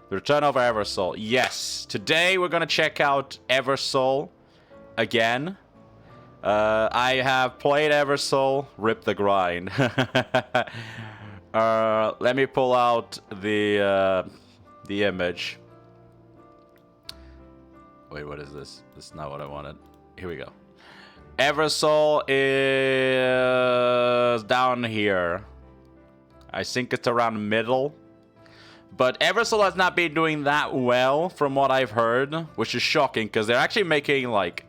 The return of Eversoul. Yes. Today we're gonna check out Eversoul again. I have played Eversoul. Rip the grind. Let me pull out the image. Wait, what is this? This is not what I wanted. Here we go. Eversoul is down here. I think it's around middle. But Eversoul has not been doing that well from what I've heard, which is shocking because they're actually making like,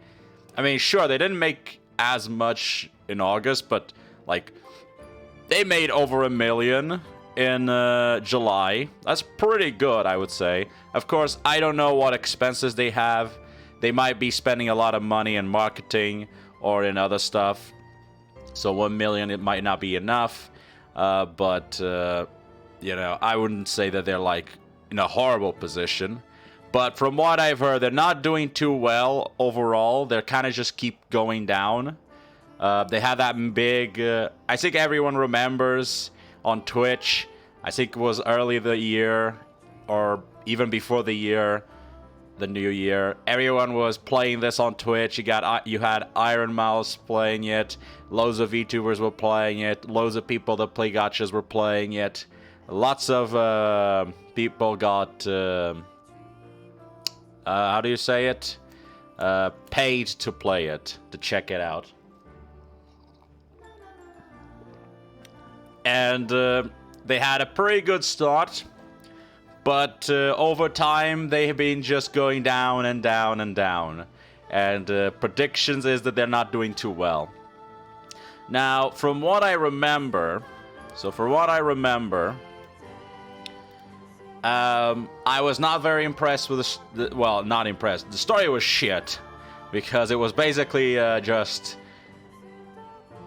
I mean, sure, they didn't make as much in August, but like they made over 1 million in July. That's pretty good, I would say. Of course, I don't know what expenses they have. They might be spending a lot of money in marketing or in other stuff. So 1 million, it might not be enough. But you know, I wouldn't say that they're like in a horrible position. But from what I've heard, they're not doing too well overall. They're kind of just keep going down. They had that big... I think everyone remembers on Twitch. I think it was early the year or even before the year, the new year. Everyone was playing this on Twitch. You had Iron Mouse playing it. Loads of VTubers were playing it. Loads of people that play gachas were playing it. Lots of people got... how do you say it? Paid to play it, to check it out. And they had a pretty good start. But over time, they have been just going down and down and down. And predictions is that they're not doing too well. Now, from what I remember... I was not very impressed with well, not impressed. The story was shit. Because it was basically just...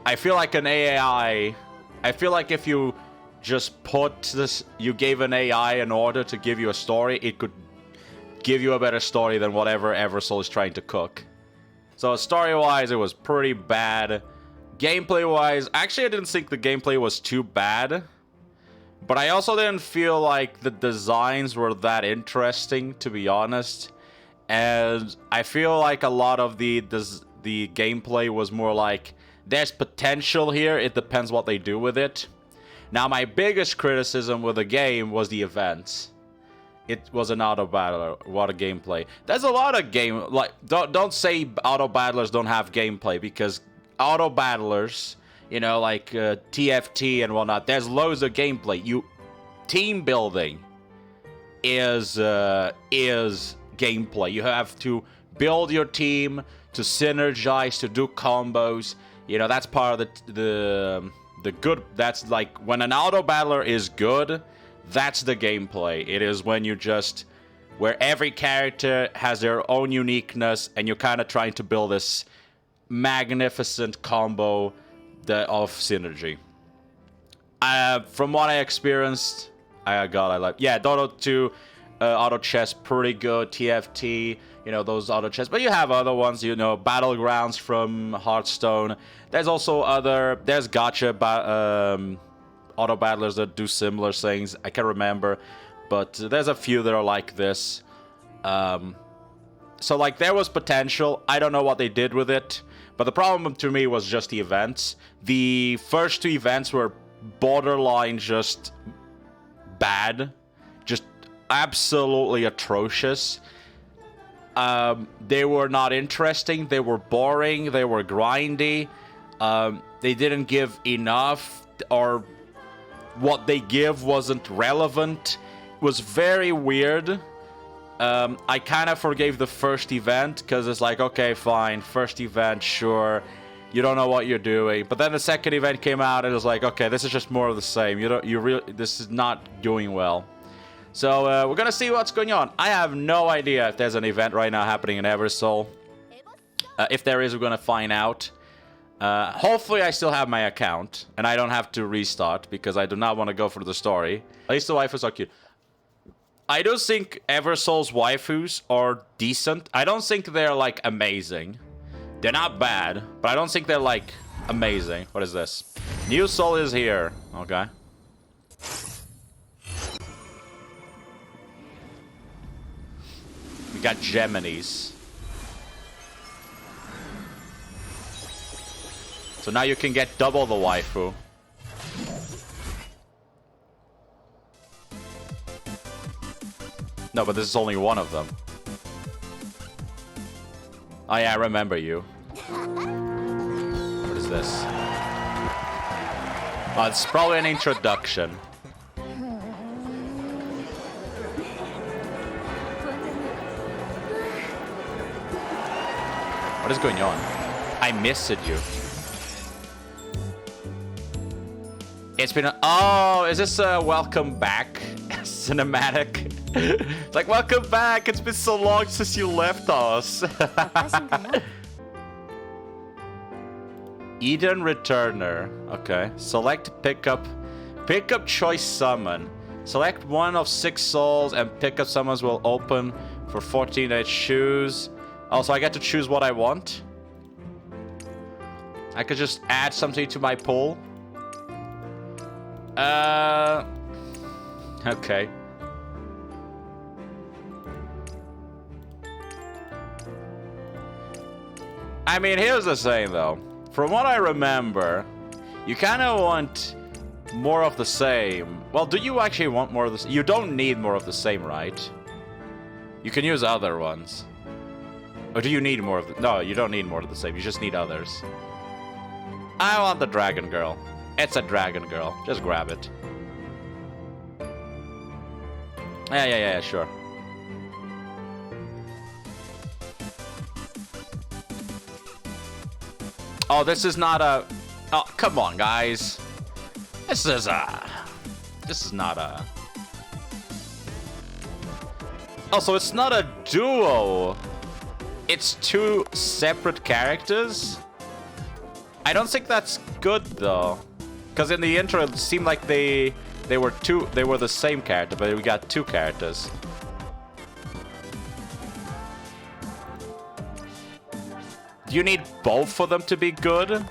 I feel like an AI... I feel like if you just put this... You gave an AI an order to give you a story, it could give you a better story than whatever Eversoul is trying to cook. So story-wise, it was pretty bad. Gameplay-wise, actually I didn't think the gameplay was too bad. But I also didn't feel like the designs were that interesting, to be honest. And I feel like a lot of the gameplay was more like, there's potential here, it depends what they do with it. Now, my biggest criticism with the game was the events. It was an auto battler, what a gameplay. There's a lot of like, don't say auto battlers don't have gameplay, because auto battlers... You know, like TFT and whatnot. There's loads of gameplay. Team building is gameplay. You have to build your team, to synergize, to do combos. You know, that's part of the good. That's like when an auto battler is good. That's the gameplay. It is when you just where every character has their own uniqueness, and you're kind of trying to build this magnificent combo. Of synergy. From what I experienced, yeah, Dota 2 auto chess pretty good. TFT, you know, those auto chess, but you have other ones, you know, Battlegrounds from Hearthstone. There's also there's gacha auto battlers that do similar things. I can't remember, but there's a few that are like this. So like there was potential. I don't know what they did with it. But the problem to me was just the events. The first 2 events were borderline just bad. Just absolutely atrocious. They were not interesting. They were boring. They were grindy. They didn't give enough. Or what they give wasn't relevant. It was very weird. I kind of forgave the first event because it's like, okay, fine, first event, sure, you don't know what you're doing. But then the second event came out and it was like, okay, this is just more of the same. This is not doing well. So we're gonna see what's going on. I have no idea if there's an event right now happening in Eversoul. If there is, we're gonna find out. Hopefully, I still have my account and I don't have to restart because I do not want to go for the story. At least the waifus are cute. I do think Eversoul's waifus are decent. I don't think they're, like, amazing. They're not bad, but I don't think they're, like, amazing. What is this? New soul is here. Okay. got Geminis. So now you can get double the waifu. No, but this is only one of them. Oh yeah, I remember you. What is this? Oh, it's probably an introduction. What is going on? I missed you. It's been oh, is this a welcome back cinematic? It's like, welcome back, it's been so long since you left us. Eden Returner. Okay. Select pickup. Pickup choice summon. Select one of 6 souls and pickup summons will open for 14 days. Choose. Also, I get to choose what I want. I could just add something to my pool. Okay. I mean, here's the thing, though. From what I remember, you kind of want more of the same. Well, do you actually want more of the same? You don't need more of the same, right? You can use other ones. Or do you need more of the... No, you don't need more of the same. You just need others. I want the dragon girl. It's a dragon girl. Just grab it. Yeah, sure. Oh, this is not a... Oh, come on, guys. This is not a... Oh, so it's not a duo. It's 2 separate characters? I don't think that's good, though. Because in the intro, it seemed like they were the same character, but we got 2 characters. Do you need both for them to be good?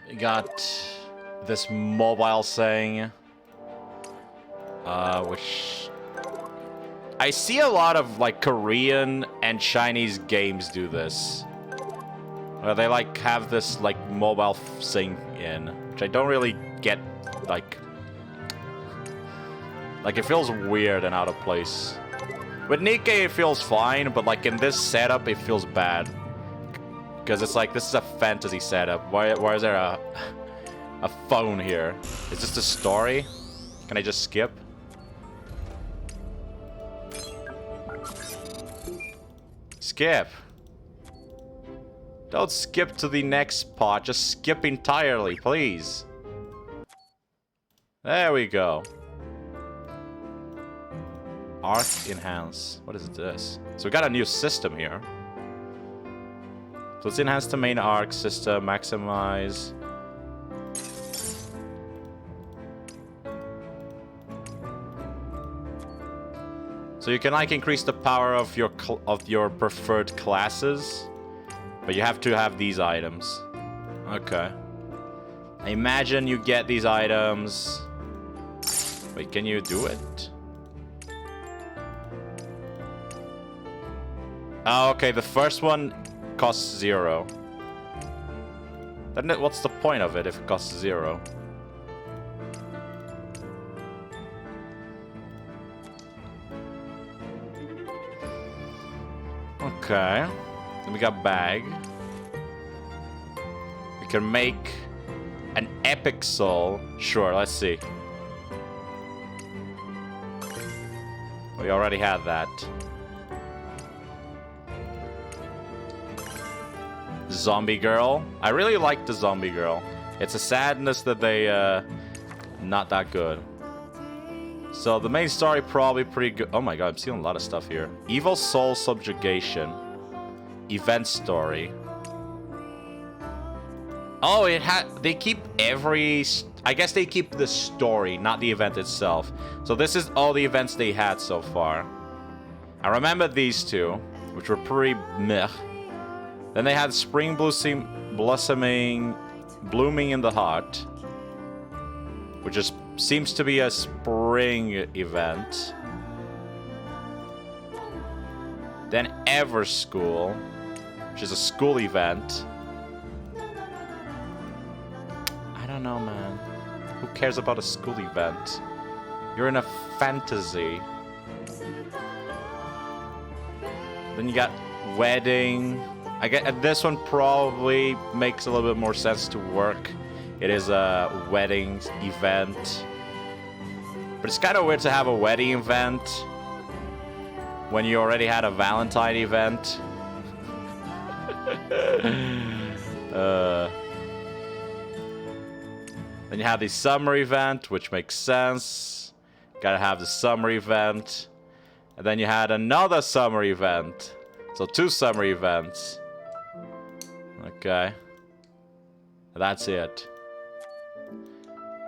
You got this mobile thing. Which... I see a lot of, like, Korean and Chinese games do this. Where they, like, have this, like, mobile thing in. Which I don't really get, like... Like, it feels weird and out of place. With Nikkei, it feels fine, but, like, in this setup, it feels bad. Because it's like, this is a fantasy setup. Why is there a phone here? Is this the story? Can I just skip? Skip. Don't skip to the next part. Just skip entirely, please. There we go. Arc enhance. What is this? So we got a new system here. So let's enhance the main arc system. Maximize. So you can like increase the power of your preferred classes, but you have to have these items. Okay. I imagine you get these items. Wait, can you do it? Oh, okay. The first one costs 0. Then what's the point of it if it costs 0? Okay. Then we got bag. We can make an epic soul. Sure, let's see. We already had that. Zombie girl. I really like the zombie girl. It's a sadness that they not that good. So the main story probably pretty good. Oh my god, I'm seeing a lot of stuff here. Evil soul subjugation. Event story. Oh, they keep every... I guess they keep the story, not the event itself. So this is all the events they had so far. I remember these 2, which were pretty meh. Then they had spring blooming in the heart, which seems to be a spring event. Then Eversoul, which is a school event. I don't know, man. Who cares about a school event? You're in a fantasy. Then you got wedding. I get this one probably makes a little bit more sense to work. It is a wedding event. But it's kind of weird to have a wedding event when you already had a Valentine event. Then you have the summer event, which makes sense. Gotta have the summer event. And then you had another summer event. So 2 summer events. Okay. That's it.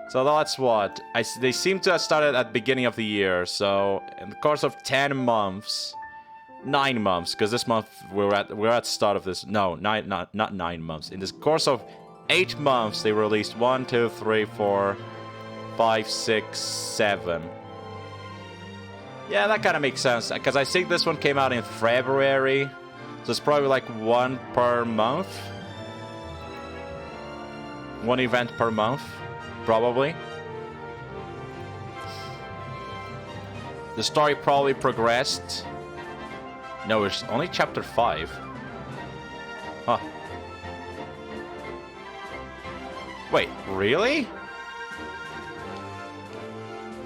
So that's what. They seem to have started at the beginning of the year. So in the course of 10 months, 9 months, because this month we're at the start of this. No, not 9 months. In this course of 8 months, they released 1, 2, 3, 4, 5, 6, 7. Yeah, that kind of makes sense, because I think this one came out in February, so it's probably like 1 per month. 1 event per month, probably. The story probably progressed. No, it's only chapter 5. Huh. Wait, really?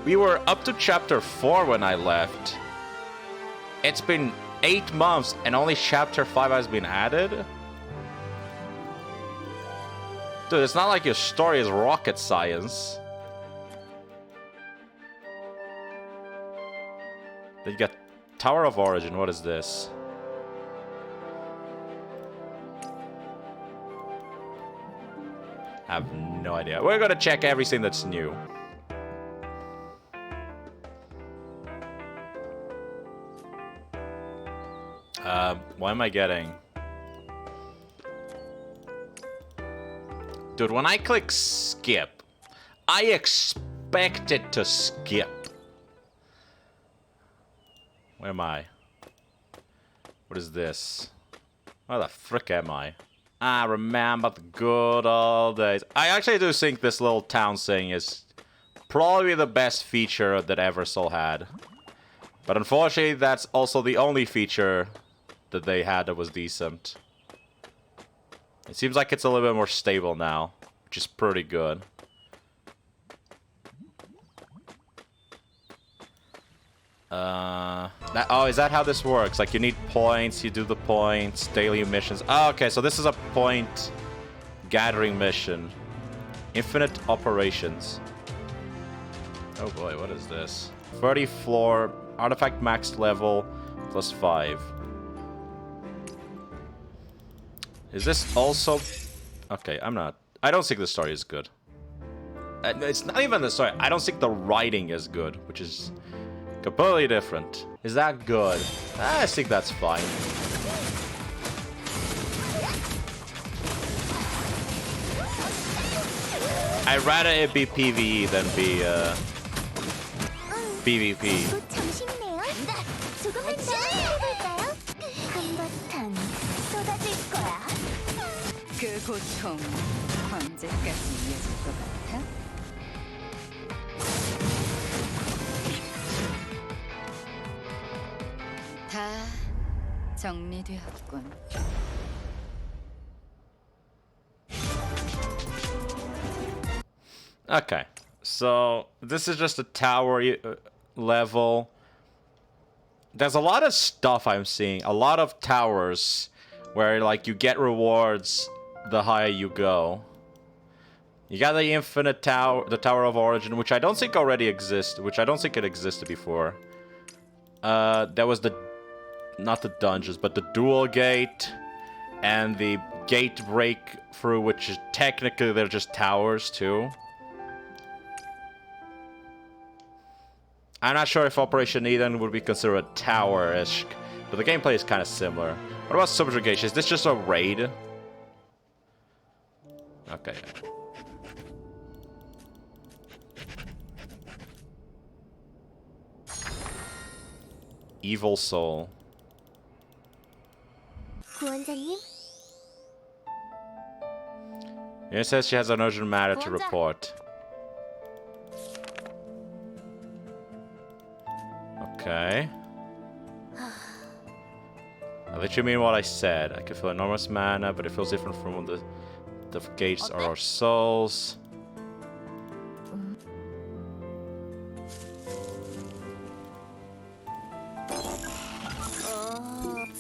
We were up to chapter 4 when I left. It's been 8 months and only chapter 5 has been added? Dude, it's not like your story is rocket science. Then you got Tower of Origin. What is this? I have no idea. We're gonna check everything that's new. What am I getting? Dude, when I click skip, I expect it to skip. Where am I? What is this? Where the frick am I? I remember the good old days. I actually do think this little town thing is probably the best feature that Eversoul had. But unfortunately, that's also the only feature that they had that was decent. It seems like it's a little bit more stable now, which is pretty good. Oh, is that how this works? Like, you need points, you do the points, daily missions. Oh, okay, so this is a point gathering mission. Infinite operations. Oh boy, what is this? 30 floor, artifact max level, plus 5. Is this also... Okay, I don't think the story is good. It's not even the story. I don't think the writing is good, which is completely different. Is that good? I think that's fine. I'd rather it be PvE than be PvP. 그 고통 언제까지 이어질 것 같아? 다 정리되었군. Okay, so this is just a tower level. There's a lot of stuff I'm seeing. A lot of towers where, like, you get rewards the higher you go. You got the infinite tower, the Tower of Origin, which I don't think already exists, which I don't think it existed before. There was the, not the dungeons, but the dual gate, and the gate breakthrough, which is technically they're just towers too. I'm not sure if Operation Eden would be considered tower-ish, but the gameplay is kind of similar. What about subjugation? Is this just a raid? Okay. Evil Soul. 구원자님, It says she has an urgent matter to 구원자. report. Okay. I literally mean what I said. I can feel enormous mana, but it feels different from when the gates are our souls.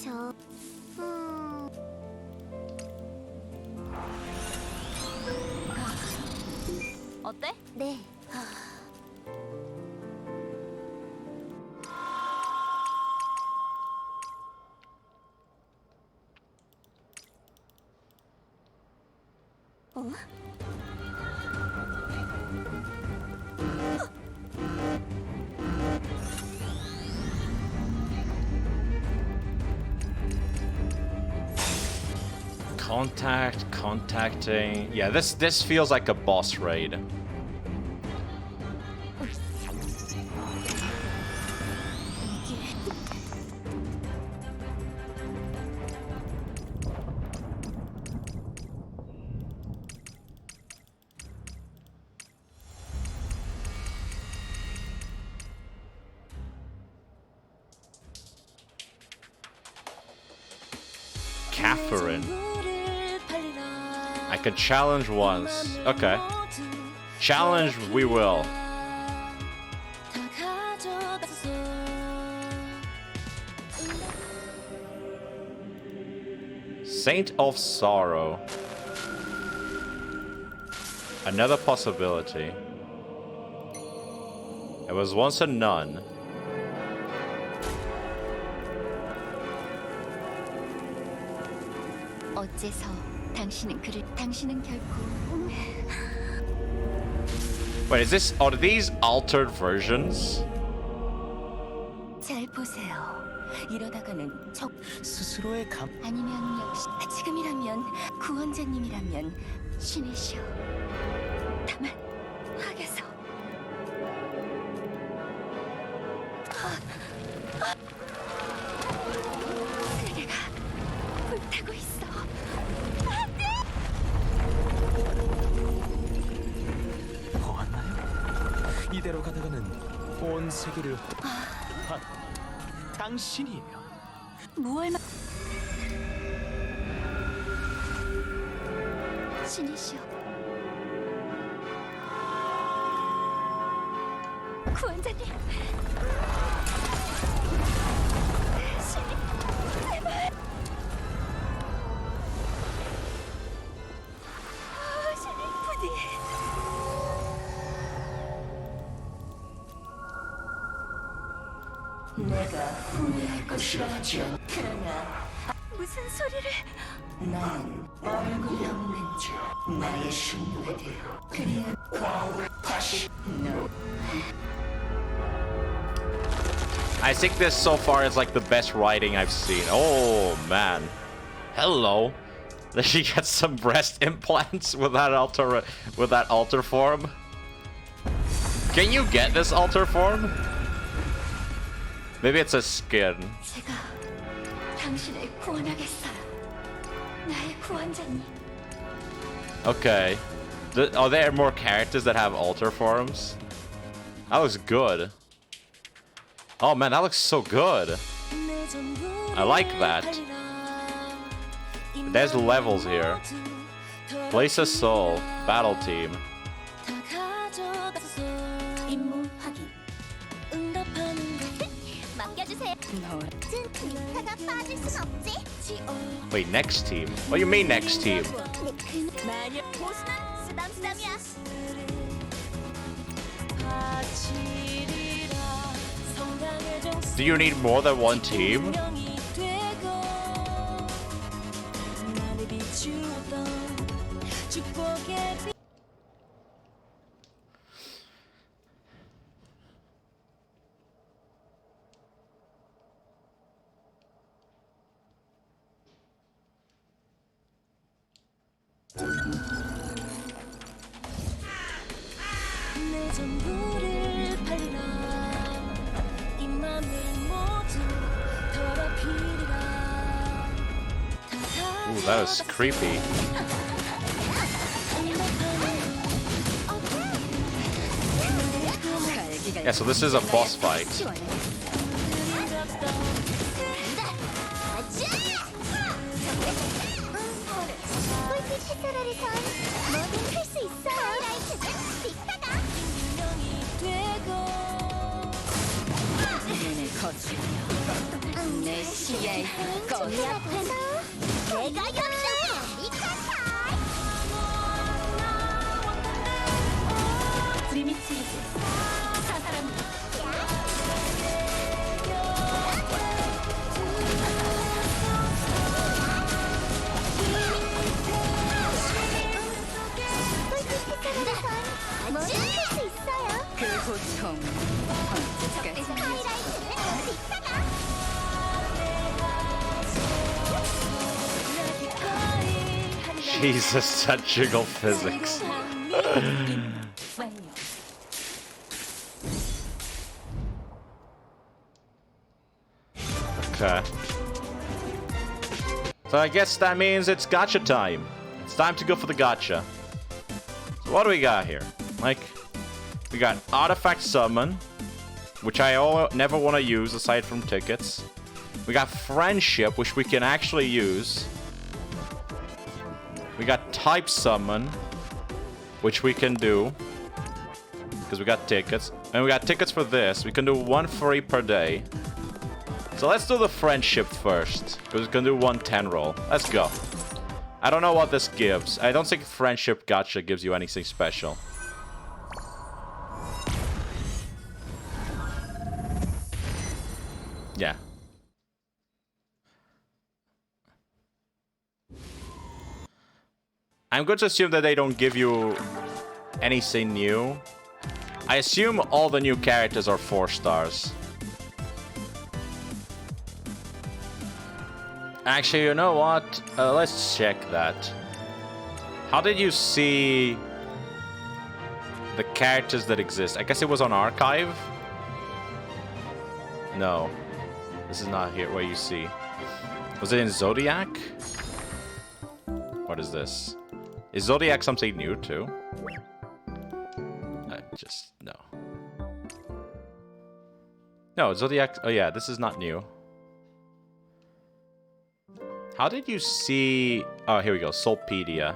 저, 어때? 네. 어? Contacting. Yeah, this feels like a boss raid. Catherine. I can challenge once. Okay. Challenge we will. Saint of Sorrow. Another possibility. It was once a nun. 어째서 당신은 결코 Wait, are these altered versions? 잘 보세요. 이러다가는 스스로의 감 아니면 역시 지금이라면 구원자님이라면 신이시여. 다만 하게서 세계가 불타고 있어. 보았나요? 이대로 가다가는 온 세계를 바로 당신이에요. 무얼 신이시여. 구원자님. 신이 제발. 신이 부디. 내가 후회할 것이라죠. 그러나 무슨 소리를? 난 얼굴 없는 자, 나의 신부대로 그리야 과거를 다시 너 I think this so far is like the best writing I've seen. Oh man. Hello. Did she get some breast implants with that altar form? Can you get this altar form? Maybe it's a skin. 제가 당신을 구원하겠어요. 나의 구원자님. Okay. Are there more characters that have altar forms? That looks good. Oh man, that looks so good. I like that. There's levels here. Place a soul. Battle team. 임무 확인. 맡겨주세요. 미카가 빠질 순 없지. Wait, next team? What do you mean next team? 만약 보수는 쓰담쓰담이야. Do you need more than one team? That was creepy. Yeah, so this is a boss fight. 불빛 해설 아래선 뭐든 할 수 있어. 하이라이트는 빅타가. 눈을 거치며 내 시야에 꺼져. 내가 열쇠. 미카타. 프리미티브 사사람 뭐든 할 수 있어요. 그 고통 언제까지 하이라이트는 빅타가. Jesus, that jiggle physics. Okay. So I guess that means it's gacha time. It's time to go for the gacha. So what do we got here? Like, we got artifact summon, which I never want to use aside from tickets. We got friendship, which we can actually use. We got type summon, which we can do because we got tickets. And we got tickets for this. We can do 1 free per day. So let's do the friendship first, because we can do 110 roll. Let's go. I don't know what this gives. I don't think friendship gacha gives you anything special. Yeah. I'm going to assume that they don't give you anything new. I assume all the new characters are 4 stars. Actually, you know what? Let's check that. How did you see the characters that exist? I guess it was on Archive? No. This is not here where you see. Was it in Zodiac? What is this? Is Zodiac something new too? No. No, Zodiac... Oh yeah, this is not new. How did you see... Oh, here we go. Soulpedia.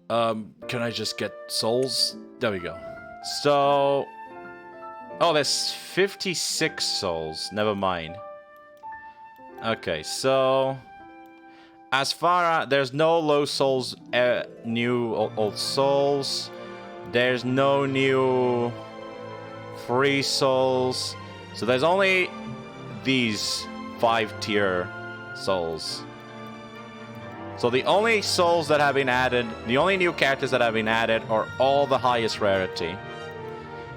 Can I just get souls? There we go. So... Oh, there's 56 souls. Never mind. Okay, so... As far as... There's no low souls, new old souls. There's no new free souls. So there's only these 5-tier souls. So the only souls that have been added, the only new characters that have been added are all the highest rarity.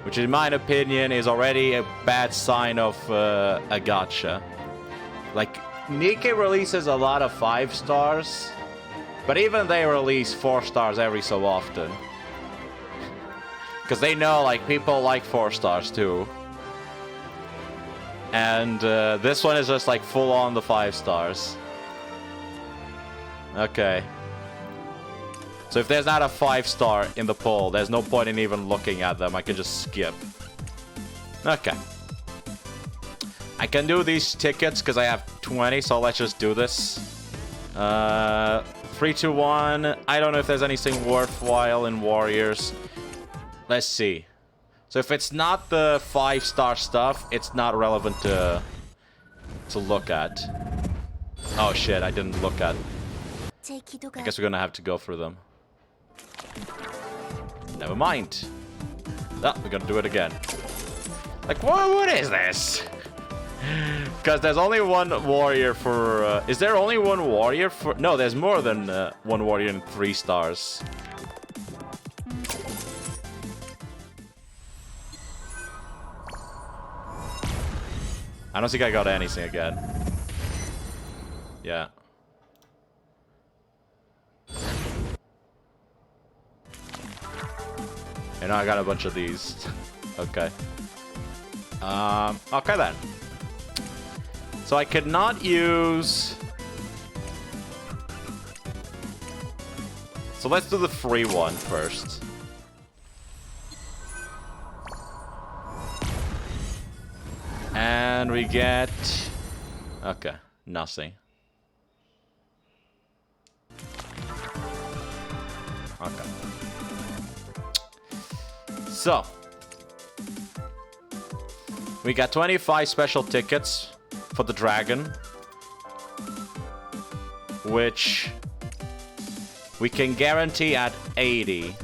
Which in my opinion is already a bad sign of a gacha. Like, Nikkei releases a lot of 5 stars, but even they release 4 stars every so often. Because they know, like, people like 4 stars too. And this one is just like full on the 5 stars. Okay. So if there's not a 5-star in the poll, there's no point in even looking at them. I can just skip. Okay. I can do these tickets because I have 20, so let's just do this. 3, 2, 1. I don't know if there's anything worthwhile in Warriors. Let's see. So if it's not the 5-star stuff, it's not relevant to look at. Oh shit, I didn't look at. I guess we're gonna have to go through them. Never mind. Oh, we're gonna do it again. Like, what is this? Because there's only one warrior for... is there only one warrior for... No, there's more than one warrior in 3 stars. I don't think I got anything again. Yeah. And now I got a bunch of these. Okay. Okay then. So I could not use So let's do the free one first. And we get... Okay, nothing. Okay. So. We got 25 special tickets for the dragon. Which we can guarantee at 80.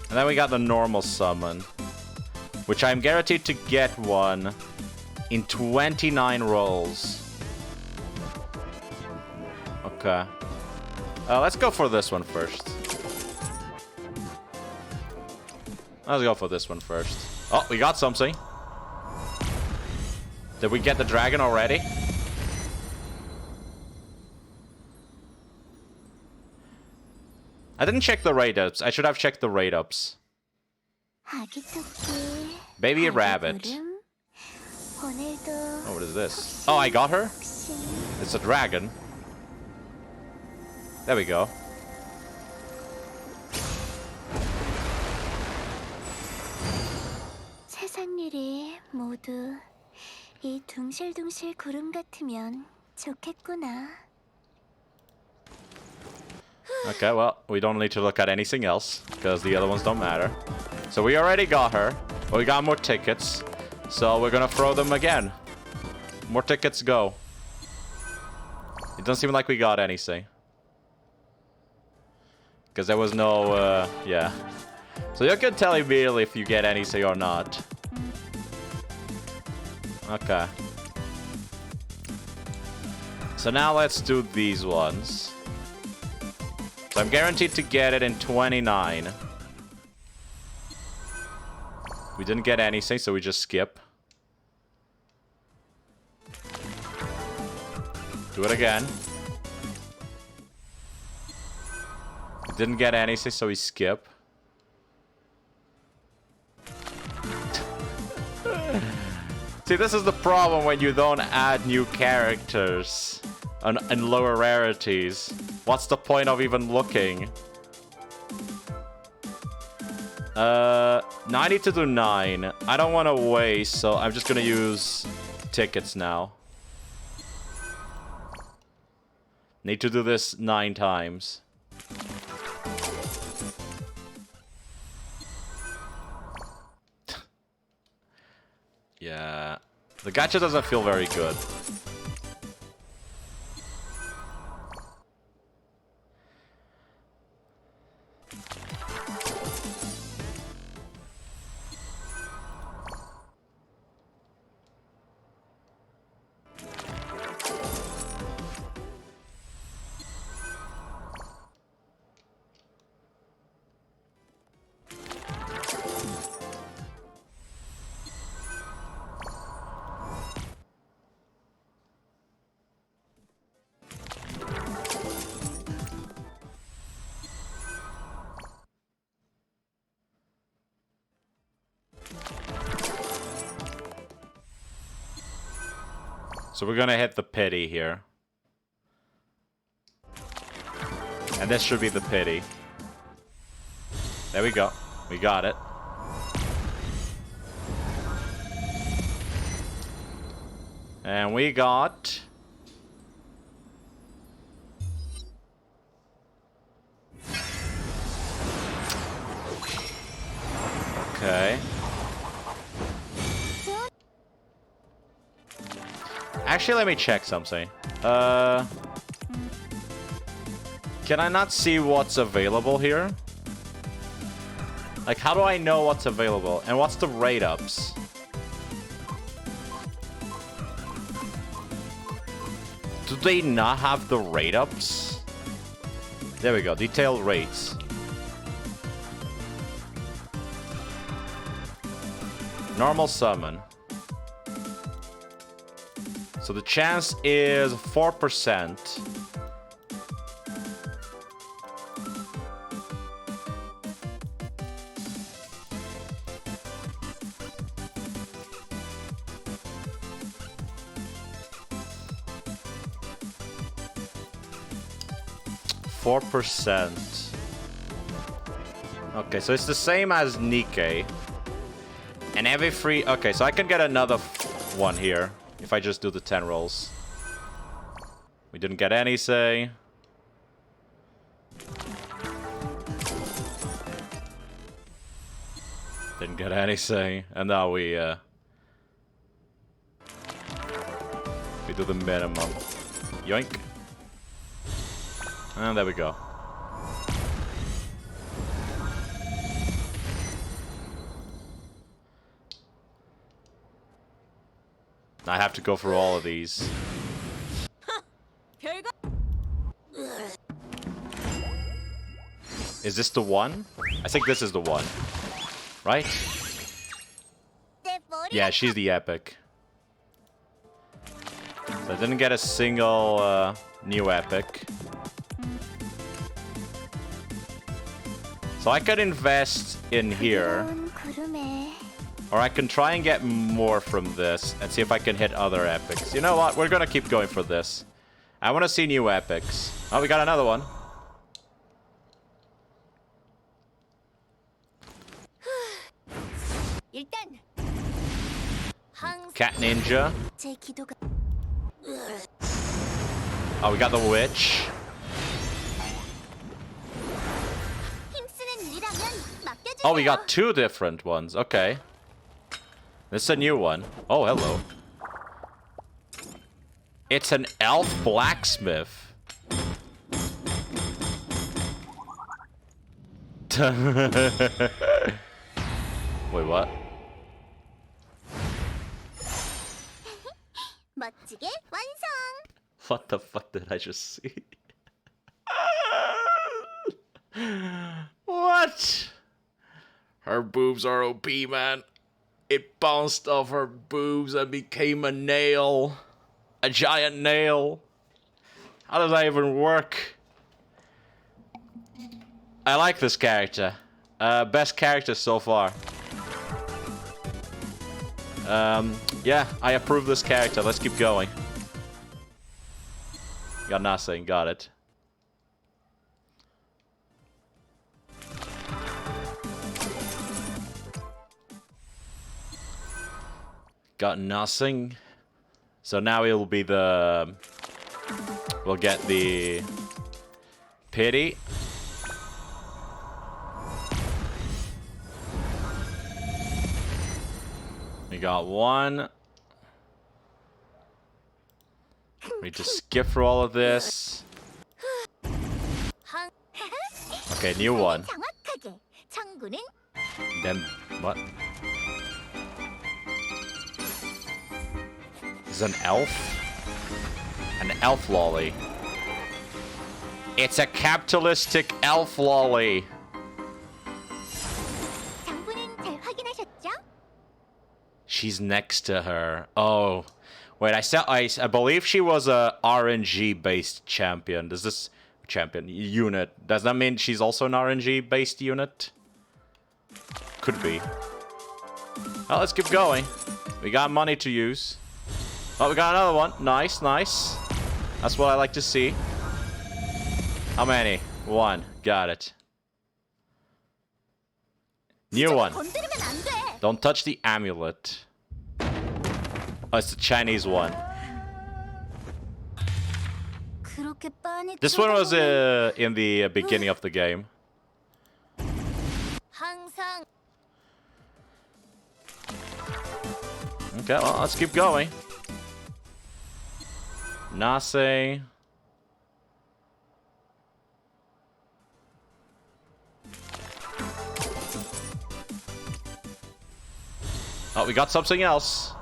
And then we got the normal summon, which I'm guaranteed to get one in 29 rolls. Okay. Let's go for this one first. Let's go for this one first. Oh, we got something. Did we get the dragon already? I didn't check the rate ups. I should have checked the rate ups. Baby rabbit. Oh, what is this? Oh, I got her? It's a dragon. There we go. 세상일이 모두 이 둥실둥실 구름 같으면 좋겠구나. Okay, well, we don't need to look at anything else, because the other ones don't matter. So we already got her. We got more tickets. So we're gonna throw them again. More tickets go. It doesn't seem like we got anything. Because there was no, yeah. So you can tell immediately if you get anything or not. Okay. So now let's do these ones. So I'm guaranteed to get it in 29. We didn't get anything, so we just skip. Do it again. We didn't get anything, so we skip. See, this is the problem when you don't add new characters and lower rarities. What's the point of even looking? Now I need to do 9. I don't want to waste, so I'm just gonna use tickets now. Need to do this 9 times. Yeah, the gacha doesn't feel very good. So we're gonna hit the pity here. And this should be the pity. There we go. We got it. And we got... Okay. Actually, let me check something. Can I not see what's available here? Like, how do I know what's available? And what's the rate ups? Do they not have the rate ups? There we go, detailed rates. Normal summon. So the chance is 4%. 4%. Okay, so it's the same as Nikkei. And every free... Okay, so I can get another one here if I just do the 10 rolls. We didn't get any, say. Didn't get any, say. And now we do the minimum. Yoink. And there we go. I have to go through all of these. Is this the one? I think this is the one. Right? Yeah, she's the epic. So I didn't get a single new epic. So I could invest in here. Or I can try and get more from this and see if I can hit other epics. You know what? We're gonna keep going for this. I want to see new epics. Oh, we got another one. Cat Ninja. Oh, we got the Witch. Oh, we got two different ones. Okay. This is a new one. Oh, hello. It's an elf blacksmith. Wait, what? What the fuck did I just see? What? Her boobs are OP, man. It bounced off her boobs and became a nail. A giant nail. How does that even work? I like this character. Best character so far. Yeah, I approve this character. Let's keep going. Got nothing. Got it. Got nothing. So now it'll be the... We'll get the... Pity. We got one. We need to skip through all of this. Okay, new one. Then what? Is an elf? An elf lolly. It's a capitalistic elf lolly. She's next to her. Oh. Wait, I believe she was a RNG-based champion. Does this... Champion. Unit. Does that mean she's also an RNG-based unit? Could be. Well, let's keep going. We got money to use. Oh, we got another one. Nice, nice. That's what I like to see. How many? One. Got it. New one. Don't touch the amulet. Oh, it's the Chinese one. This one was in the beginning of the game. Okay, well, let's keep going. Nase. Oh, we got something else.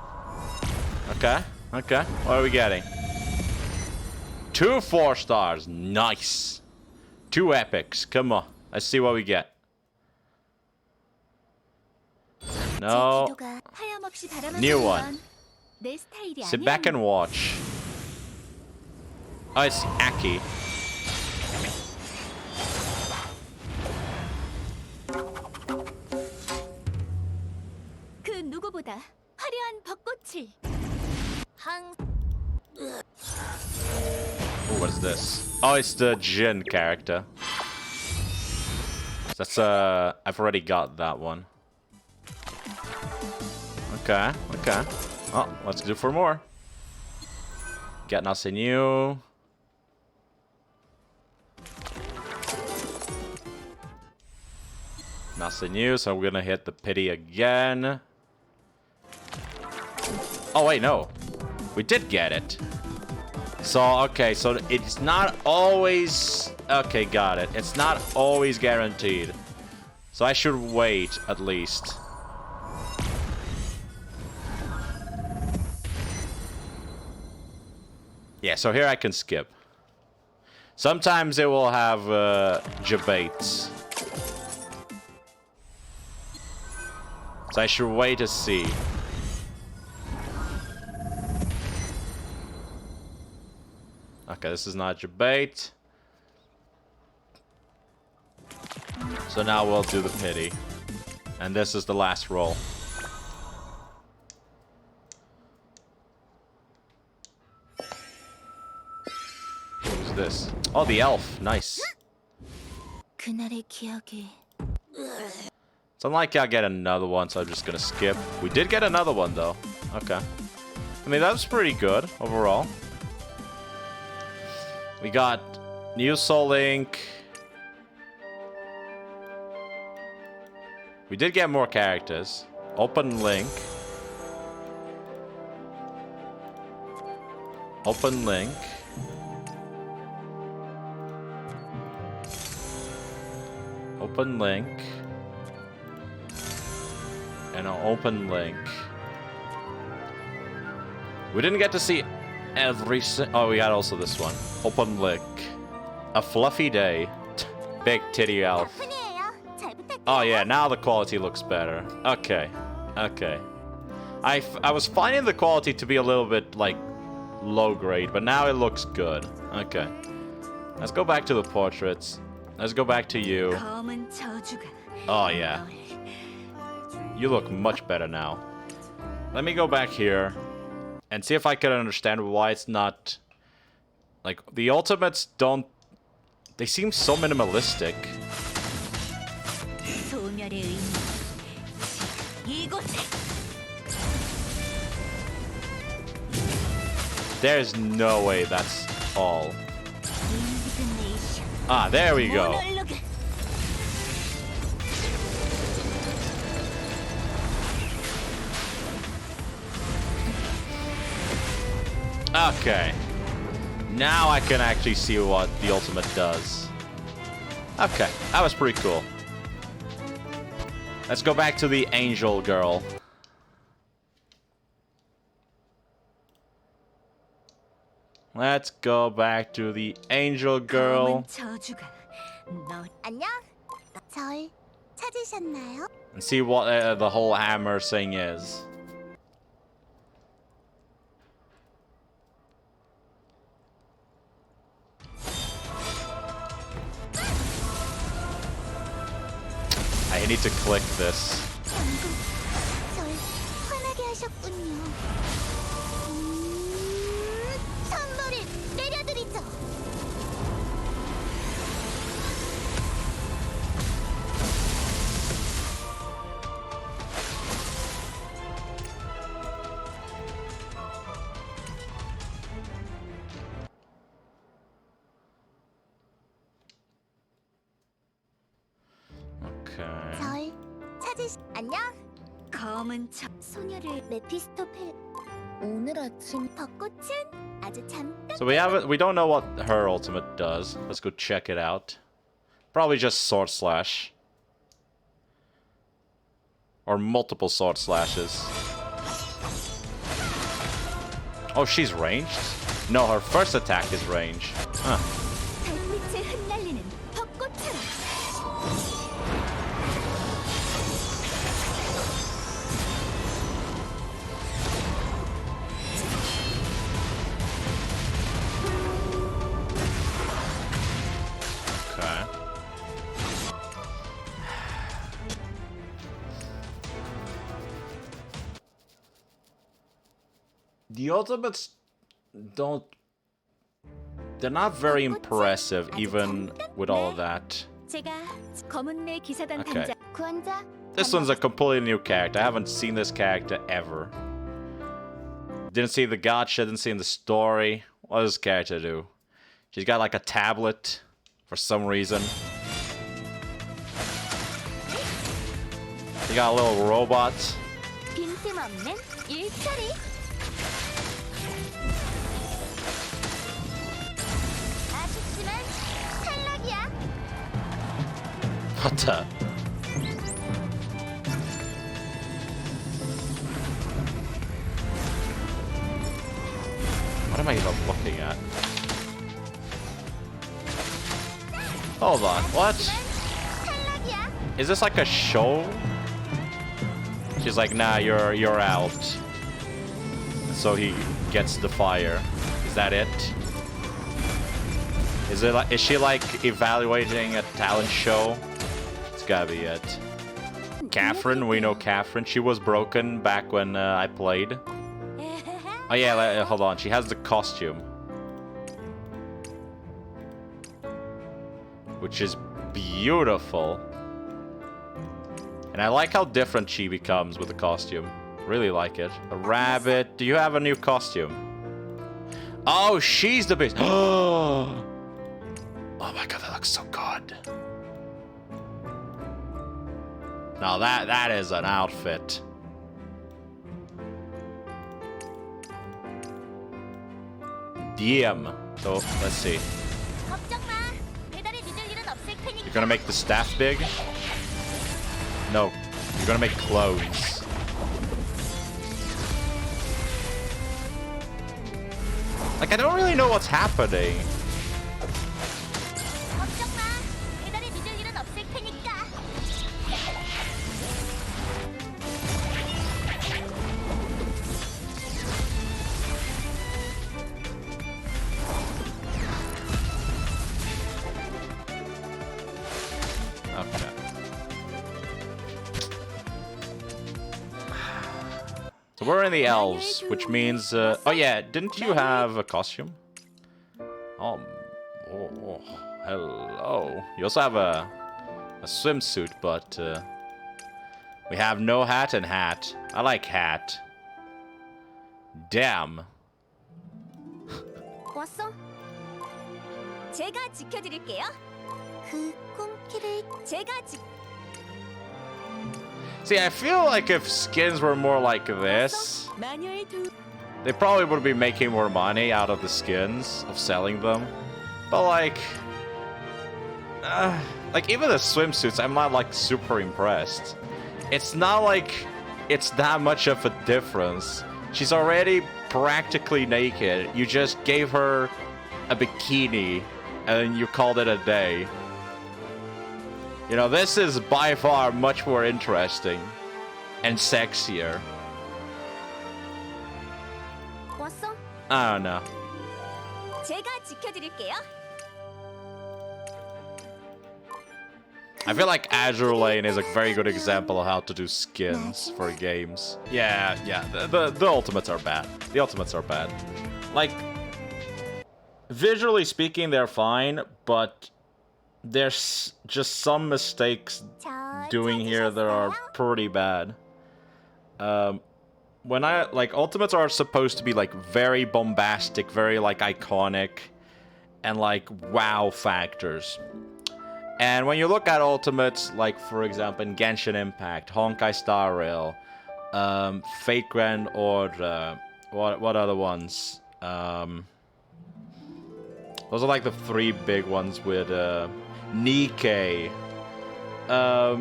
Okay, okay. What are we getting? 2 4 stars. Nice. 2 epics. Come on. Let's see what we get. No. New one. Sit back and watch. Oh, it's Aki. Oh, what is this? Oh, it's the Jin character. That's I've already got that one. Okay, okay. Oh, let's do for more. Get nothing new. Nothing new, so we're gonna hit the pity again. Oh wait, no. We did get it. So, okay, so it's not always... Okay, got it. It's not always guaranteed. So I should wait, at least. Yeah, so here I can skip. Sometimes it will have debates. So I should wait to see. Okay, this is not debate. So now we'll do the pity. And this is the last roll. Who's this? Oh, the elf. Nice. 그날의 기억이 It's unlikely I'll get another one, so I'm just gonna skip. We did get another one, though. Okay. I mean, that was pretty good, overall. We got new Soul Link. We did get more characters. Open Link. Open Link. Open Link. And an Open Link. We didn't get to see every oh, we got also this one. Open Link. A fluffy day. Big titty elf. 덕분이에요. 잘 부탁드려요. Oh yeah, now the quality looks better. Okay. Okay. I was finding the quality to be a little bit, like, low grade, but now it looks good. Okay. Let's go back to the portraits. Let's go back to you. 검은 저주가 Oh yeah. You look much better now. Let me go back here and see if I can understand why it's not... Like, the ultimates don't... They seem so minimalistic. 소멸의 의미 이곳에 There's no way that's all. 인디그네이션 Ah, there we go. 모놀로그 Okay. Now I can actually see what the ultimate does. Okay, that was pretty cool. Let's go back to the angel girl. Let's go back to the angel girl 검은 저주가 너 안녕. 절 찾으셨나요? and see what the whole hammer thing is. I need to click this. 방금 절 화나게 하셨군요. 선물을 내려드리죠. Okay. 절 안녕. 검은 저 소녀를 메피스토펠 오늘 아침 벚꽃은 아주 잠깐 So we don't know what her ultimate does. Let's go check it out. Probably just sword slash. Or multiple sword slashes. Oh, she's ranged? No, her first attack is range. Huh. 달빛에 흩날리는 벚꽃처럼 Okay. The ultimates don't they're not very impressive, even with all of that. 제가 검은매 기사단 Okay. 단장 구원자 This one's a completely new character. I haven't seen this character ever. Didn't see the gacha, didn't see in the story. What does this character do? She's got like a tablet for some reason. She got a little robot. 빈틈없는 일처리. 아쉽지만 탈락이야. What the? What am I even looking at? Hold on, what? 탈락이야. Is this like a show? She's like, nah, you're out. So he gets the fire. Is that it? Is she like evaluating a talent show? It's gotta be it. Catherine, we know Catherine. She was broken back when I played. Oh yeah, hold on. She has the costume, which is beautiful. And I like how different she becomes with the costume. Really like it. A rabbit. Do you have a new costume? Oh, she's the bitch. Oh my god, that looks so good. Now that is an outfit. DM. So let's see. 걱정 마. 배달이 늦을 일은 없을 테니까. You're gonna make the staff big? No, you're gonna make clothes. Like, I don't really know what's happening. 걱정 마. 배달이 늦을 일은 없을 테니까. Okay. So we're in the elves, which means... oh yeah, didn't you have a costume? Oh, hello. You also have a swimsuit, but... we have no hat and hat. I like hat. Damn. 왔어? 제가 지켜드릴게요. 그 꿈길을 제가 See, I feel like if skins were more like this, 마녀의 두 they probably would be making more money out of the skins, of selling them. But like even the swimsuits, I'm not like super impressed. It's not like it's that much of a difference. She's already practically naked. You just gave her a bikini and you called it a day. You know, this is by far much more interesting and sexier. 왔어? I don't know. 제가 지켜드릴게요. I feel like Azure Lane is a very good example of how to do skins for games. Yeah, the ultimates are bad. The ultimates are bad. Like, visually speaking, they're fine, but there's just some mistakes doing here that are pretty bad. When ultimates are supposed to be like very bombastic, very like iconic, and like wow factors. And when you look at ultimates, like for example in Genshin Impact, Honkai Star Rail, Fate Grand Order, what other ones? Those are like the three big ones with Nikkei. A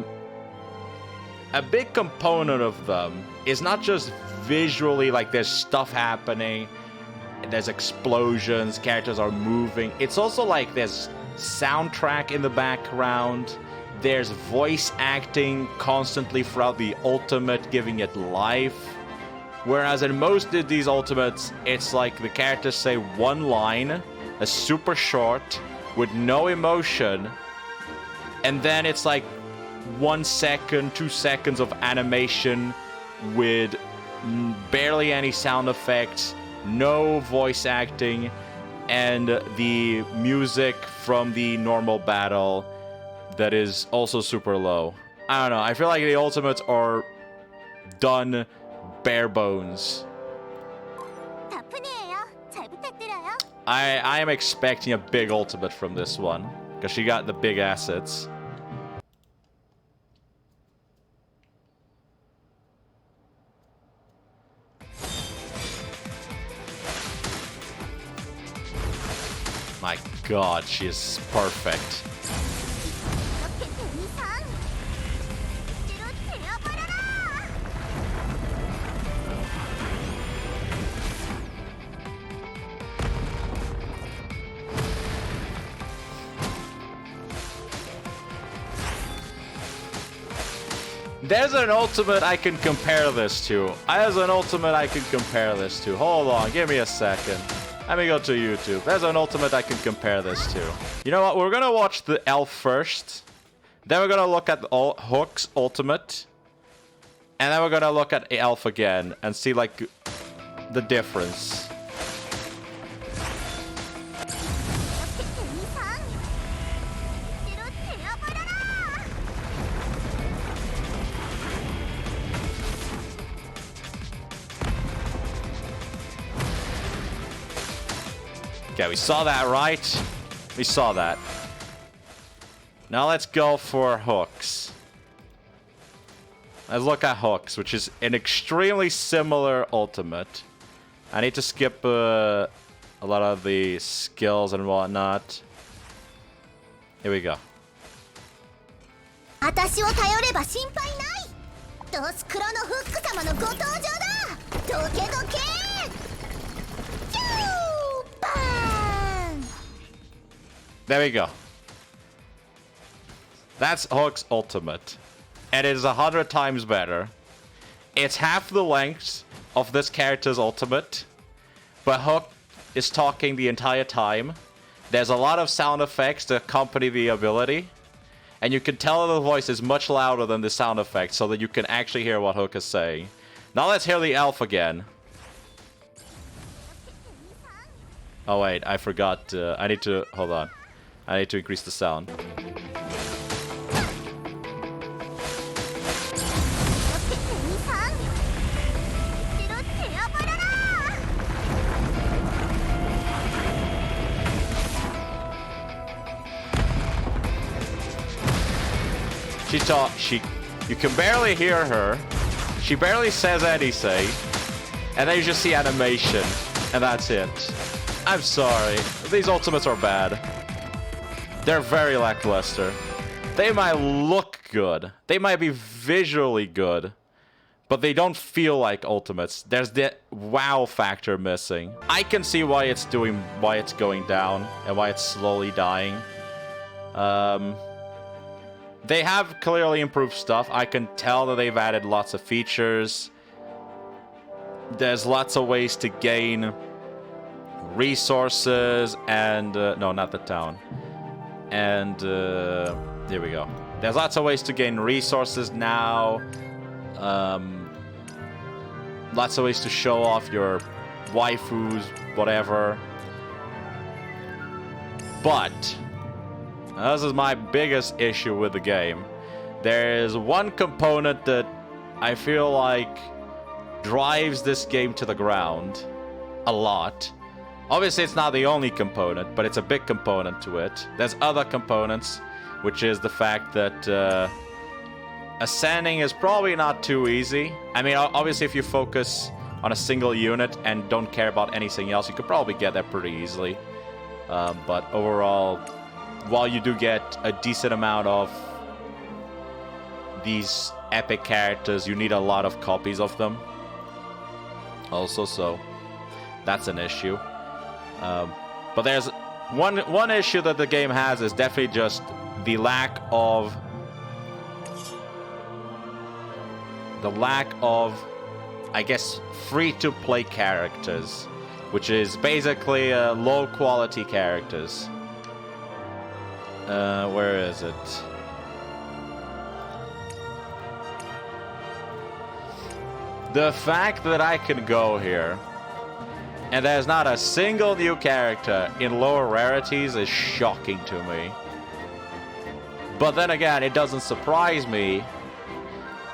big component of them is not just visually like there's stuff happening, there's explosions, characters are moving. It's also like there's soundtrack in the background, there's voice acting constantly throughout the ultimate, giving it life. Whereas in most of these ultimates, it's like the characters say one line, a super short, with no emotion, and then it's like 1 second, 2 seconds of animation with barely any sound effects, no voice acting, and the music from the normal battle that is also super low. I don't know. I feel like the ultimates are done bare bones. 다프니예요. 잘 부탁드려요. I am expecting a big ultimate from this one because she got the big assets. My god, she is perfect. 이렇게 된 이상 억지로 데려버려라. There's an ultimate I can compare this to. There's an ultimate I can compare this to. Hold on, give me a second. Let me go to YouTube. There's an ultimate I can compare this to. You know what? We're gonna watch the elf first. Then we're gonna look at Hook's ultimate. And then we're gonna look at elf again and see like the difference. 이렇게 된 이상 억지로 데려버려라. Okay, we saw that, right? We saw that. Now let's go for Hooks. Let's look at Hooks, which is an extremely similar ultimate. I need to skip a lot of the skills and whatnot. Here we go. 私を頼れば心配ない。ドスクロのフック様のご登場だ。どけどけ。キューバーン。 There we go. That's Hook's ultimate. And it is 100 times better. It's half the length of this character's ultimate. But Hook is talking the entire time. There's a lot of sound effects to accompany the ability. And you can tell the voice is much louder than the sound effects so that you can actually hear what Hook is saying. Now let's hear the elf again. Oh wait, I forgot. I need to... Hold on. I need to increase the sound. 이렇게 된 이상 억지로 데려버려라. You can barely hear her. She barely says anything. And then you just see animation. And that's it. I'm sorry. These ultimates are bad. They're very lackluster. They might look good. They might be visually good. But they don't feel like ultimates. There's the wow factor missing. I can see why it's going down and why it's slowly dying. They have clearly improved stuff. I can tell that they've added lots of features. There's lots of ways to gain resources and... no, not the town. And here we go. There's lots of ways to gain resources now. Lots of ways to show off your waifus, whatever. But this is my biggest issue with the game. There is one component that I feel like drives this game to the ground a lot. Obviously, it's not the only component, but it's a big component to it. There's other components, which is the fact that ascending is probably not too easy. I mean, obviously, if you focus on a single unit and don't care about anything else, you could probably get there pretty easily. But overall, while you do get a decent amount of these epic characters, you need a lot of copies of them. Also, so that's an issue. But there's one issue that the game has is definitely just the lack of I guess, free-to-play characters, which is basically low-quality characters. Where is it? The fact that I can go here And there's not a single new character in lower rarities is shocking to me. But then again, it doesn't surprise me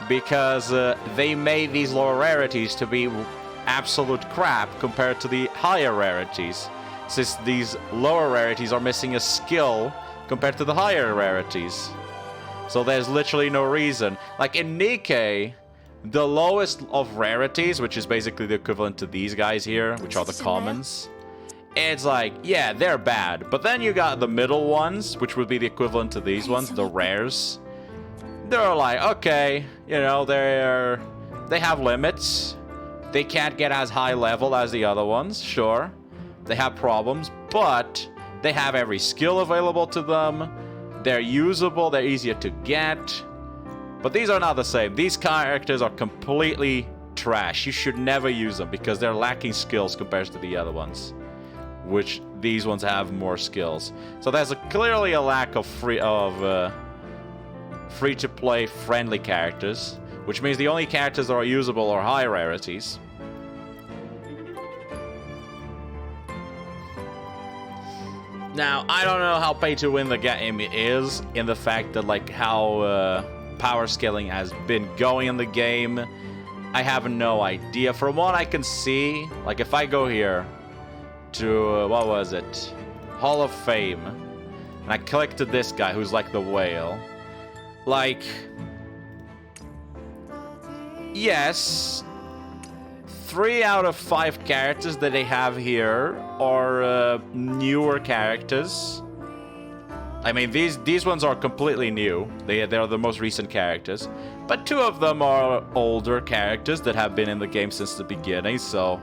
because they made these lower rarities to be absolute crap compared to the higher rarities. Since these lower rarities are missing a skill compared to the higher rarities. So there's literally no reason. Like in Nikkei, the lowest of rarities, which is basically the equivalent to these guys here, which are the commons, it's like, yeah, they're bad. But then you got the middle ones, which would be the equivalent to these ones, the rares. They're like, okay, you know, they have limits. They can't get as high level as the other ones, sure. They have problems, but they have every skill available to them. They're usable, they're easier to get. But these are not the same. These characters are completely trash. You should never use them because they're lacking skills compared to the other ones. Which these ones have more skills. So there's clearly a lack of free-to-play friendly characters. Which means the only characters that are usable are high rarities. Now, I don't know how pay to win the game is in the fact that, like, how power scaling has been going in the game. I have no idea. From what I can see, like, if I go here to, what was it? Hall of Fame. And I collected this guy who's like the whale. Like, yes, 3 out of 5 characters that they have here are newer characters. I mean, these ones are completely new. They're the most recent characters. But 2 of them are older characters that have been in the game since the beginning, so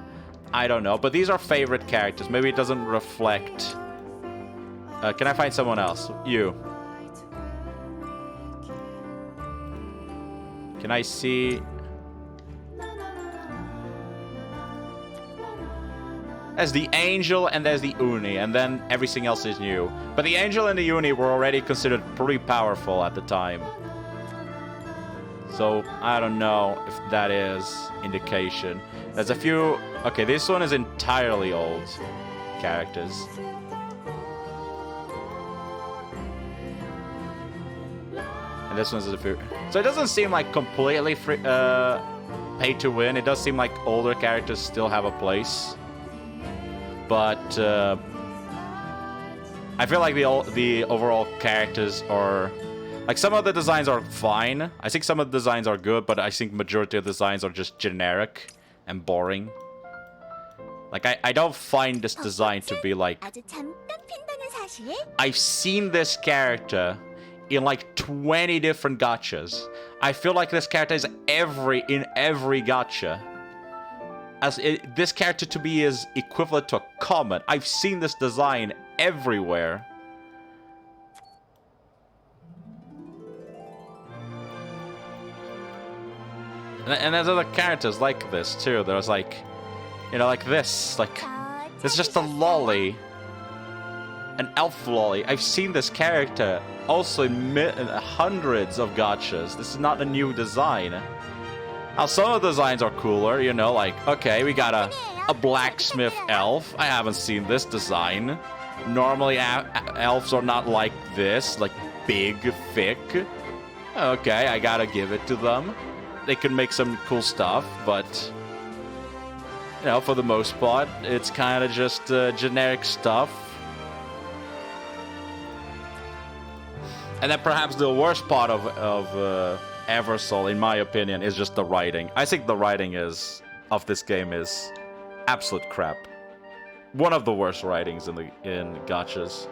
I don't know. But these are favorite characters. Maybe it doesn't reflect... can I find someone else? You. Can I see... There's the Angel and there's the Uni, and then everything else is new. But the Angel and the Uni were already considered pretty powerful at the time. So, I don't know if that is indication. There's a few... Okay, this one is entirely old characters. And this one's a few... So it doesn't seem like completely free, pay to win. It does seem like older characters still have a place. But I feel like the overall characters are... Like, some of the designs are fine. I think some of the designs are good, but I think majority of the designs are just generic and boring. Like, I don't find this design to be like... I've seen this character in like 20 different gachas. I feel like this character is in every gacha. This character to me is equivalent to a common. I've seen this design everywhere. And there's other characters like this too. There's like, you know, like this. Like, it's just a lolly. An elf lolly. I've seen this character also in hundreds of gachas. This is not a new design. Now, some of the designs are cooler, you know, like, okay, we got a blacksmith elf. I haven't seen this design. Normally, elves are not like this, like big, thick. Okay, I gotta give it to them. They can make some cool stuff, but, you know, for the most part, it's kind of just generic stuff. And then perhaps the worst part of Eversoul, in my opinion, is just the writing. I think the writing of this game is absolute crap. One of the worst writings in gachas.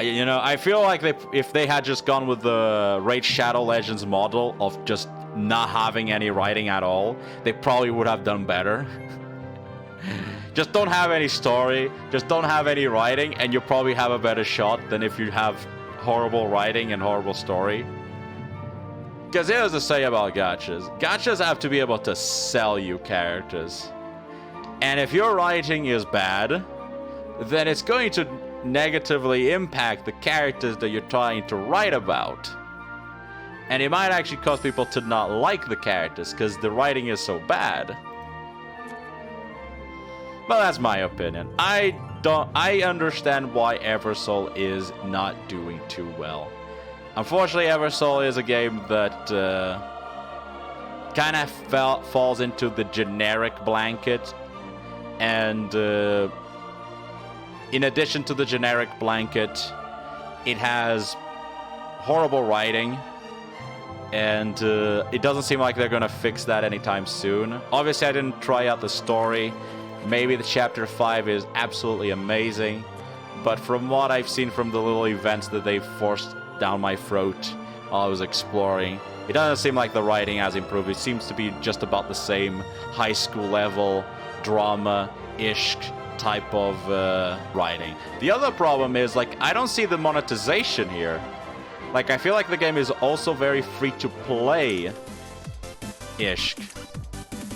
You know, I feel like if they had just gone with the Raid Shadow Legends model of just not having any writing at all, they probably would have done better. Just don't have any story, just don't have any writing, and you'll probably have a better shot than if you have horrible writing and horrible story. Because here's the say about gachas. Gachas have to be able to sell you characters. And if your writing is bad, then it's going to negatively impact the characters that you're trying to write about. And it might actually cause people to not like the characters because the writing is so bad. But that's my opinion. I understand why Eversoul is not doing too well. Unfortunately, Eversoul is a game that kind of falls into the generic blanket. And in addition to the generic blanket, it has horrible writing. And it doesn't seem like they're going to fix that anytime soon. Obviously, I didn't try out the story. Maybe the Chapter 5 is absolutely amazing. But from what I've seen from the little events that they've forced down my throat while I was exploring, it doesn't seem like the writing has improved. It seems to be just about the same high school level, drama-ish type of writing. The other problem is, like, I don't see the monetization here. Like, I feel like the game is also very free-to-play-ish.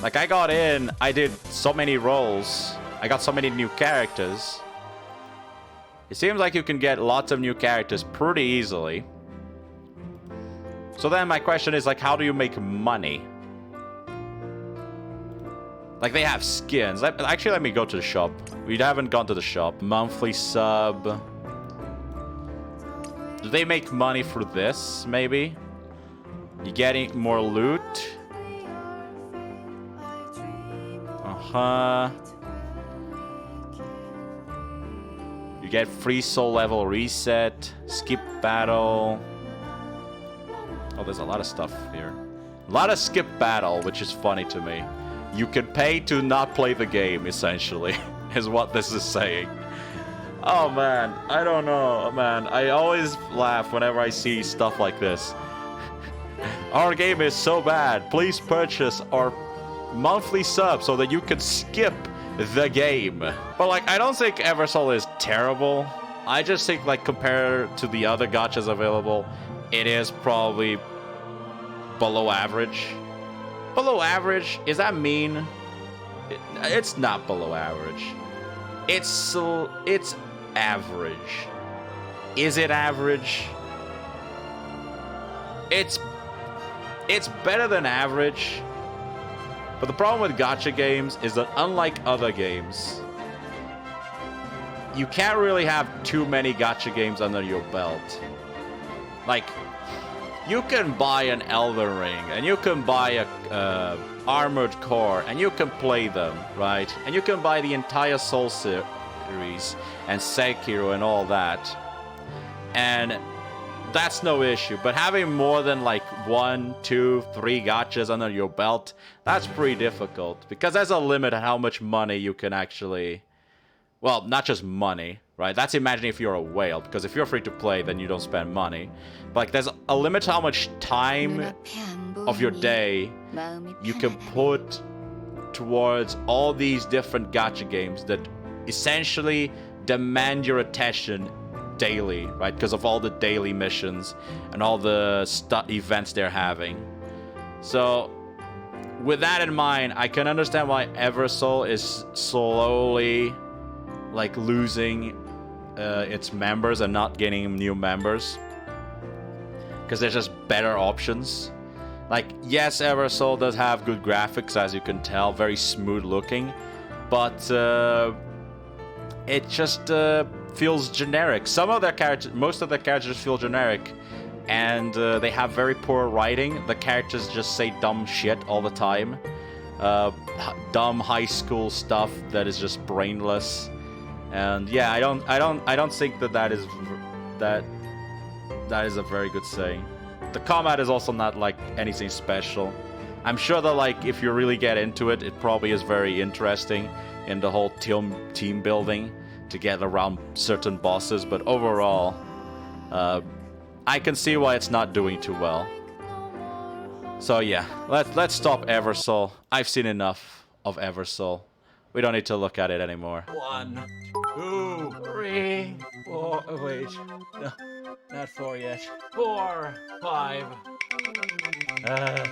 Like, I got in, I did so many roles, I got so many new characters. It seems like you can get lots of new characters pretty easily. So then my question is, like, how do you make money? Like, they have skins. Actually, let me go to the shop. We haven't gone to the shop. Monthly sub. Do they make money for this, maybe? You getting more loot? Uh-huh. You get free soul level reset. Skip battle. Oh, there's a lot of stuff here. A lot of skip battle, which is funny to me. You can pay to not play the game, essentially, is what this is saying. Oh, man. I don't know, man. I always laugh whenever I see stuff like this. Our game is so bad. Please purchase our monthly sub so that you can skip the game. But, like, I don't think Eversoul is terrible. I just think, like, compared to the other gachas available, it is probably below average. Below average? Is that mean? It's not below average. It's average. Is it average? It's better than average. But the problem with gacha games is that unlike other games, you can't really have too many gacha games under your belt. Like, you can buy an Elden Ring, and you can buy a Armored Core, and you can play them, right? And you can buy the entire Soul series, and Sekiro and all that. And that's no issue. But having more than like 1, 2, 3 gachas under your belt, that's pretty difficult. Because there's a limit on how much money you can actually... Well, not just money, right? That's imagining if you're a whale. Because if you're free to play, then you don't spend money. But like, there's a limit to how much time of your day you can put towards all these different gacha games that essentially demand your attention daily, right? Because of all the daily missions and all the events they're having. So, with that in mind, I can understand why Eversoul is slowly, like, losing its members and not getting new members. Because there's just better options. Like, yes, Eversoul does have good graphics, as you can tell, very smooth looking, but it just feels generic. Some of their characters, most of their characters feel generic, and they have very poor writing. The characters just say dumb shit all the time, dumb high school stuff that is just brainless. And yeah, I don't think that is a very good saying. The combat is also not like anything special. I'm sure that, like, if you really get into it, it probably is very interesting in the whole team building to get around certain bosses, but overall, I can see why it's not doing too well. So yeah, let's stop Eversoul. I've seen enough of Eversoul. We don't need to look at it anymore. 1, 2, 3, 4. Oh, wait, no, not 4 yet. 4, 5.